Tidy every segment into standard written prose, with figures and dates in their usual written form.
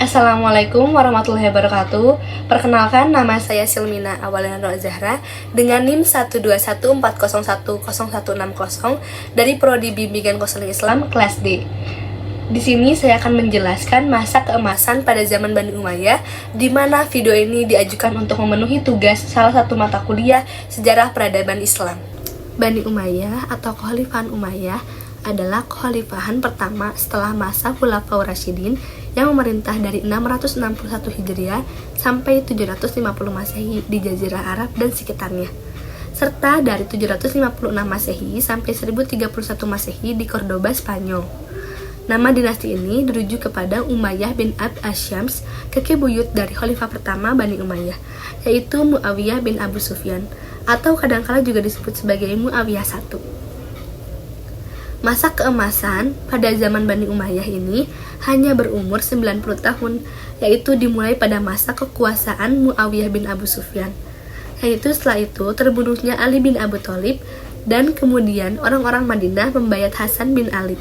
Assalamualaikum warahmatullahi wabarakatuh. Perkenalkan, nama saya Silmina Awaliana Roa Zahra dengan NIM 12140101060 dari Prodi Bimbingan Konseling Islam kelas D. Di sini saya akan menjelaskan masa keemasan pada zaman Bani Umayyah, di mana video ini diajukan untuk memenuhi tugas salah satu mata kuliah sejarah peradaban Islam. Bani Umayyah atau Kekhalifahan Umayyah adalah kekhalifahan pertama setelah masa Khulafaur Rasyidin yang memerintah dari 661 Hijriah sampai 750 Masehi di Jazirah Arab dan sekitarnya, serta dari 756 Masehi sampai 1031 Masehi di Cordoba, Spanyol. Nama dinasti ini dirujuk kepada Umayyah bin Abd Asyams, kakek buyut dari khalifah pertama Bani Umayyah, yaitu Muawiyah bin Abu Sufyan, atau kadangkala juga disebut sebagai Muawiyah I. Masa keemasan pada zaman Bani Umayyah ini hanya berumur 90 tahun, yaitu dimulai pada masa kekuasaan Muawiyah bin Abu Sufyan. Yaitu setelah itu terbunuhnya Ali bin Abi Thalib, dan kemudian orang-orang Madinah membayat Hasan bin Ali.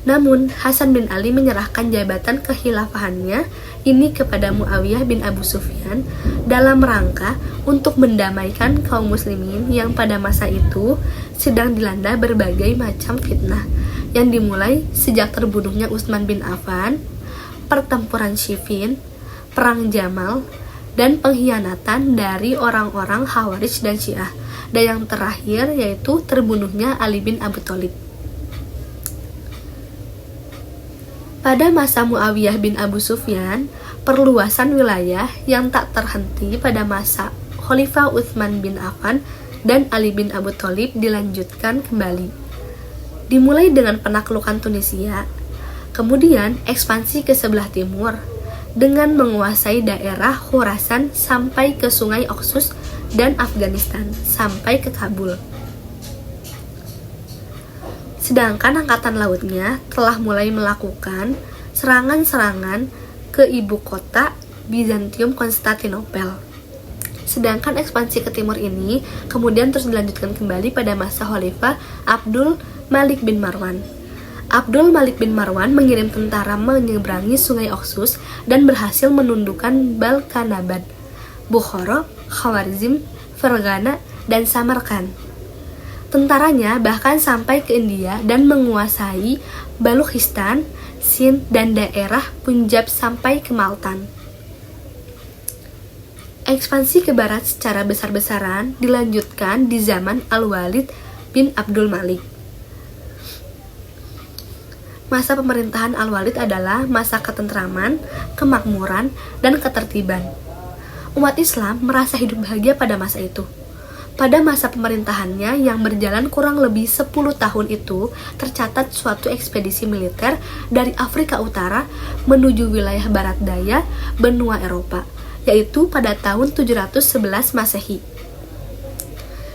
Namun, Hasan bin Ali menyerahkan jabatan kekhilafahannya ini kepada Muawiyah bin Abu Sufyan dalam rangka untuk mendamaikan kaum muslimin yang pada masa itu sedang dilanda berbagai macam fitnah yang dimulai sejak terbunuhnya Utsman bin Affan, pertempuran Siffin, perang Jamal, dan pengkhianatan dari orang-orang Khawarij dan Syiah, dan yang terakhir yaitu terbunuhnya Ali bin Abi Thalib. Pada masa Muawiyah bin Abu Sufyan, perluasan wilayah yang tak terhenti pada masa Khalifah Utsman bin Affan dan Ali bin Abi Thalib dilanjutkan kembali. Dimulai dengan penaklukan Tunisia, kemudian ekspansi ke sebelah timur dengan menguasai daerah Khurasan sampai ke Sungai Oxus dan Afghanistan sampai ke Kabul. Sedangkan angkatan lautnya telah mulai melakukan serangan-serangan ke ibu kota Bizantium, Konstantinopel. Sedangkan ekspansi ke timur ini kemudian terus dilanjutkan kembali pada masa Khalifah Abdul Malik bin Marwan. Abdul Malik bin Marwan mengirim tentara menyeberangi Sungai Oxus dan berhasil menundukkan Balkanabad, Bukhara, Khawarizm, Fergana, dan Samarkand. Tentaranya bahkan sampai ke India dan menguasai Balochistan, Sind, dan daerah Punjab sampai ke Multan. Ekspansi ke barat secara besar-besaran dilanjutkan di zaman Al-Walid bin Abdul Malik. Masa pemerintahan Al-Walid adalah masa ketentraman, kemakmuran, dan ketertiban. Umat Islam merasa hidup bahagia pada masa itu. Pada masa pemerintahannya yang berjalan kurang lebih 10 tahun itu, tercatat suatu ekspedisi militer dari Afrika Utara menuju wilayah barat daya benua Eropa, yaitu pada tahun 711 Masehi.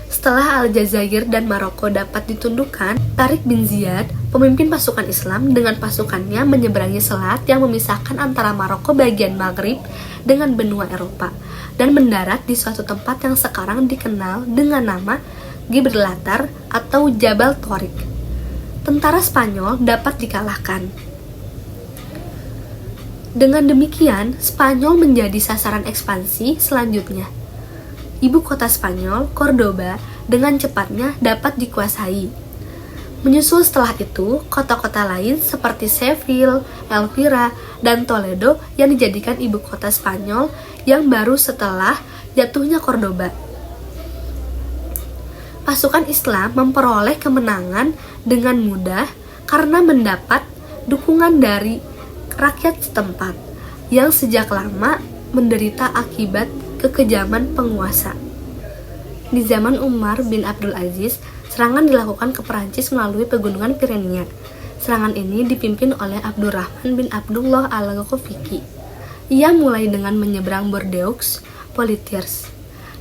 Setelah Aljazair dan Maroko dapat ditundukkan, Tariq bin Ziyad, pemimpin pasukan Islam, dengan pasukannya menyeberangi selat yang memisahkan antara Maroko bagian Maghrib dengan benua Eropa, dan mendarat di suatu tempat yang sekarang dikenal dengan nama Gibraltar atau Jabal Tariq. Tentara Spanyol dapat dikalahkan. Dengan demikian, Spanyol menjadi sasaran ekspansi selanjutnya. Ibu kota Spanyol, Cordoba, dengan cepatnya dapat dikuasai. Menyusul setelah itu, kota-kota lain seperti Seville, Elvira, dan Toledo yang dijadikan ibu kota Spanyol yang baru setelah jatuhnya Cordoba. Pasukan Islam memperoleh kemenangan dengan mudah karena mendapat dukungan dari rakyat setempat yang sejak lama menderita akibat kekejaman penguasa. Di zaman Umar bin Abdul Aziz, serangan dilakukan ke Perancis melalui pegunungan Pirenia. Serangan ini dipimpin oleh Abdurrahman bin Abdullah al-Ghafiqi. Ia mulai dengan menyeberang Bordeaux, Poitiers.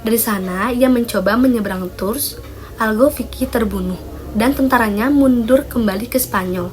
Dari sana, ia mencoba menyeberang Tours. Al-Ghafiqi terbunuh, dan tentaranya mundur kembali ke Spanyol.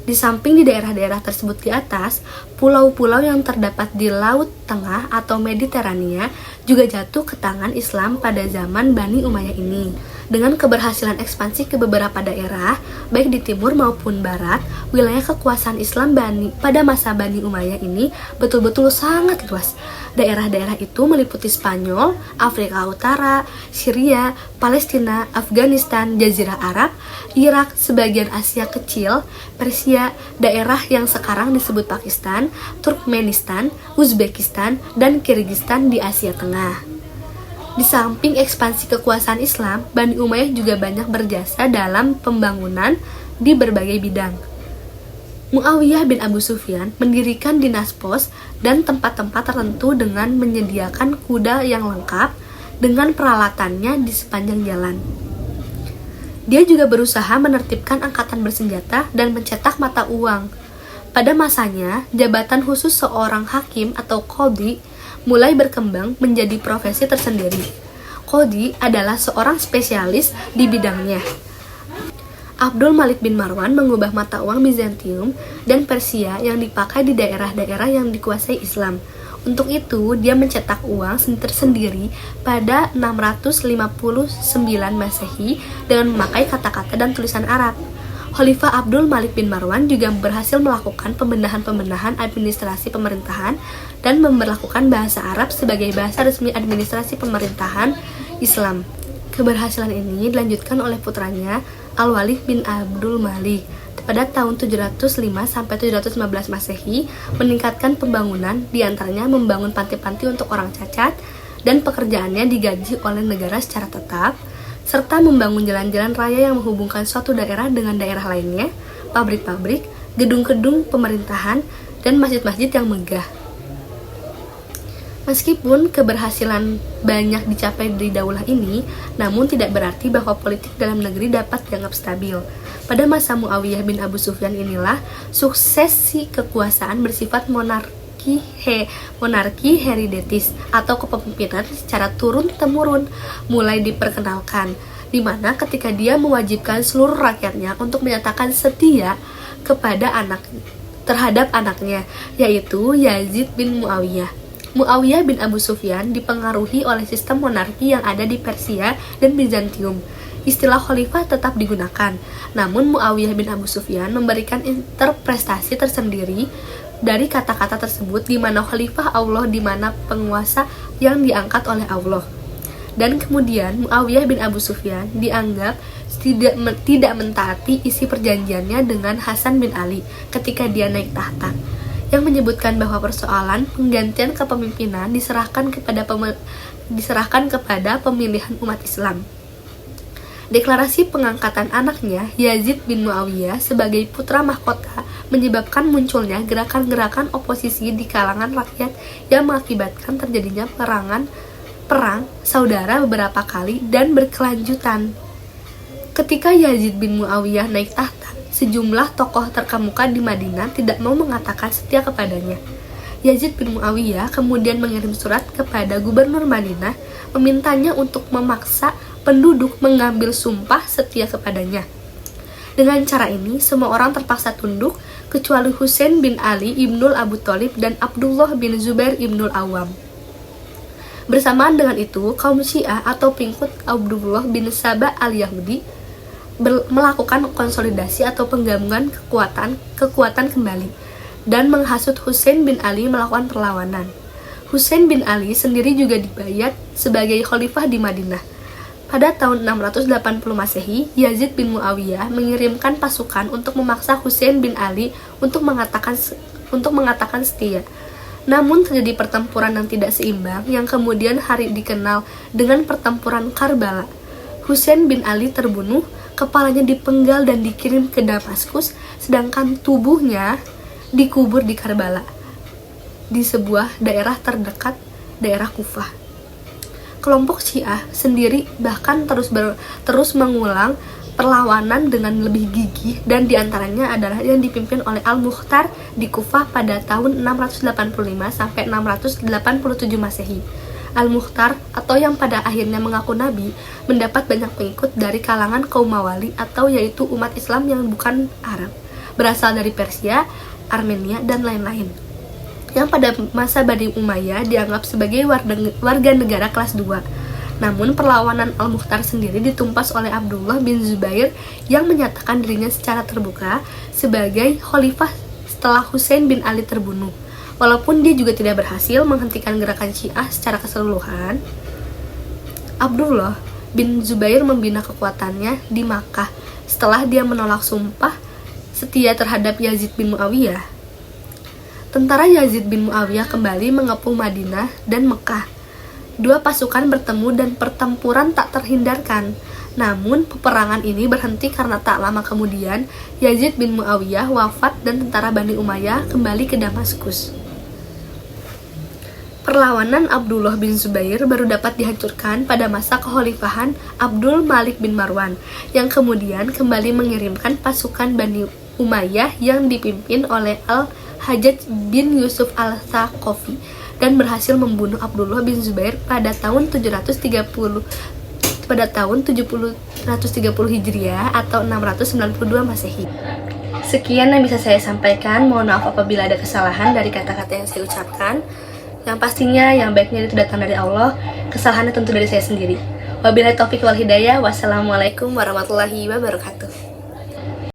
Di samping di daerah-daerah tersebut di atas, pulau-pulau yang terdapat di Laut Tengah atau Mediterania juga jatuh ke tangan Islam pada zaman Bani Umayyah ini. Dengan keberhasilan ekspansi ke beberapa daerah, baik di timur maupun barat, wilayah kekuasaan Islam pada masa Bani Umayyah ini betul-betul sangat luas. Daerah-daerah itu meliputi Spanyol, Afrika Utara, Syria, Palestina, Afghanistan, Jazirah Arab, Irak, sebagian Asia Kecil, Persia, daerah yang sekarang disebut Pakistan, Turkmenistan, Uzbekistan, dan Kirgistan di Asia Tengah. Di samping ekspansi kekuasaan Islam, Bani Umayyah juga banyak berjasa dalam pembangunan di berbagai bidang. Muawiyah bin Abu Sufyan mendirikan dinas pos dan tempat-tempat tertentu dengan menyediakan kuda yang lengkap dengan peralatannya di sepanjang jalan. Dia juga berusaha menertibkan angkatan bersenjata dan mencetak mata uang. Pada masanya, jabatan khusus seorang hakim atau qadhi mulai berkembang menjadi profesi tersendiri. Qadhi adalah seorang spesialis di bidangnya. Abdul Malik bin Marwan mengubah mata uang Bizantium dan Persia yang dipakai di daerah-daerah yang dikuasai Islam. Untuk itu, dia mencetak uang tersendiri pada 659 Masehi dengan memakai kata-kata dan tulisan Arab. Khalifah Abdul Malik bin Marwan juga berhasil melakukan pembenahan administrasi pemerintahan dan memberlakukan bahasa Arab sebagai bahasa resmi administrasi pemerintahan Islam. Keberhasilan ini dilanjutkan oleh putranya Al-Walid bin Abdul Malik pada tahun 705-715 Masehi, meningkatkan pembangunan, diantaranya membangun panti-panti untuk orang cacat dan pekerjaannya digaji oleh negara secara tetap, serta membangun jalan-jalan raya yang menghubungkan suatu daerah dengan daerah lainnya, pabrik-pabrik, gedung-gedung pemerintahan, dan masjid-masjid yang megah. Meskipun keberhasilan banyak dicapai di daulah ini, namun tidak berarti bahwa politik dalam negeri dapat dianggap stabil. Pada masa Muawiyah bin Abu Sufyan inilah, suksesi kekuasaan bersifat monarki hereditaris atau kepemimpinan secara turun-temurun mulai diperkenalkan, di mana ketika dia mewajibkan seluruh rakyatnya untuk menyatakan setia terhadap anaknya, yaitu Yazid bin Muawiyah. Muawiyah bin Abu Sufyan dipengaruhi oleh sistem monarki yang ada di Persia dan Bizantium. Istilah khalifah tetap digunakan, namun Muawiyah bin Abu Sufyan memberikan interpretasi tersendiri dari kata-kata tersebut, di mana khalifah Allah, di mana penguasa yang diangkat oleh Allah. Dan kemudian Muawiyah bin Abu Sufyan dianggap tidak mentaati isi perjanjiannya dengan Hasan bin Ali ketika dia naik tahta, yang menyebutkan bahwa persoalan penggantian kepemimpinan diserahkan kepada pemilihan umat Islam. Deklarasi pengangkatan anaknya Yazid bin Muawiyah sebagai putra mahkota menyebabkan munculnya gerakan-gerakan oposisi di kalangan rakyat yang mengakibatkan terjadinya perang saudara beberapa kali dan berkelanjutan. Ketika Yazid bin Muawiyah naik tahta, sejumlah tokoh terkemuka di Madinah tidak mau mengatakan setia kepadanya. Yazid bin Muawiyah kemudian mengirim surat kepada gubernur Madinah memintanya untuk memaksa penduduk mengambil sumpah setia kepadanya. Dengan cara ini, semua orang terpaksa tunduk kecuali Husain bin Ali ibnul Abu Thalib dan Abdullah bin Zubair ibnul Awam. Bersamaan dengan itu, kaum Syiah atau pengikut Abdullah bin Saba al-Yahudi melakukan konsolidasi atau penggabungan kekuatan kembali dan menghasut Husain bin Ali melakukan perlawanan. Husain bin Ali sendiri juga dibayat sebagai khalifah di Madinah. Pada tahun 680 Masehi, Yazid bin Muawiyah mengirimkan pasukan untuk memaksa Husain bin Ali untuk mengatakan setia. Namun terjadi pertempuran yang tidak seimbang yang kemudian hari dikenal dengan pertempuran Karbala. Husain bin Ali terbunuh, kepalanya dipenggal dan dikirim ke Damaskus, sedangkan tubuhnya dikubur di Karbala, di sebuah daerah terdekat daerah Kufah. Kelompok Syiah sendiri bahkan terus mengulang perlawanan dengan lebih gigih, dan diantaranya adalah yang dipimpin oleh Al-Mukhtar di Kufah pada tahun 685 sampai 687 Masehi. Al-Mukhtar, atau yang pada akhirnya mengaku nabi, mendapat banyak pengikut dari kalangan kaum Mawali, atau yaitu umat Islam yang bukan Arab. berasal dari Persia, Armenia, dan lain-lain, yang pada masa Bani Umayyah dianggap sebagai warga negara kelas 2. Namun perlawanan Al-Mukhtar sendiri ditumpas oleh Abdullah bin Zubair yang menyatakan dirinya secara terbuka sebagai khalifah setelah Husain bin Ali terbunuh. Walaupun dia juga tidak berhasil menghentikan gerakan Syiah secara keseluruhan, Abdullah bin Zubair membina kekuatannya di Makkah setelah dia menolak sumpah setia terhadap Yazid bin Muawiyah. Tentara Yazid bin Muawiyah kembali mengepung Madinah dan Mekah. Dua pasukan bertemu dan pertempuran tak terhindarkan. Namun peperangan ini berhenti karena tak lama kemudian Yazid bin Muawiyah wafat dan tentara Bani Umayyah kembali ke Damaskus. Perlawanan Abdullah bin Zubair baru dapat dihancurkan pada masa kekhalifahan Abdul Malik bin Marwan, yang kemudian kembali mengirimkan pasukan Bani Umayyah yang dipimpin oleh Al-Hajjaj bin Yusuf al-Thaqafi dan berhasil membunuh Abdullah bin Zubair pada tahun 730 Hijriah atau 692 Masehi. Sekian yang bisa saya sampaikan. Mohon maaf apabila ada kesalahan dari kata-kata yang saya ucapkan. Yang pastinya yang baiknya itu datang dari Allah, kesalahannya tentu dari saya sendiri. Wabillahi taufiq wal hidayah. Wassalamualaikum warahmatullahi wabarakatuh.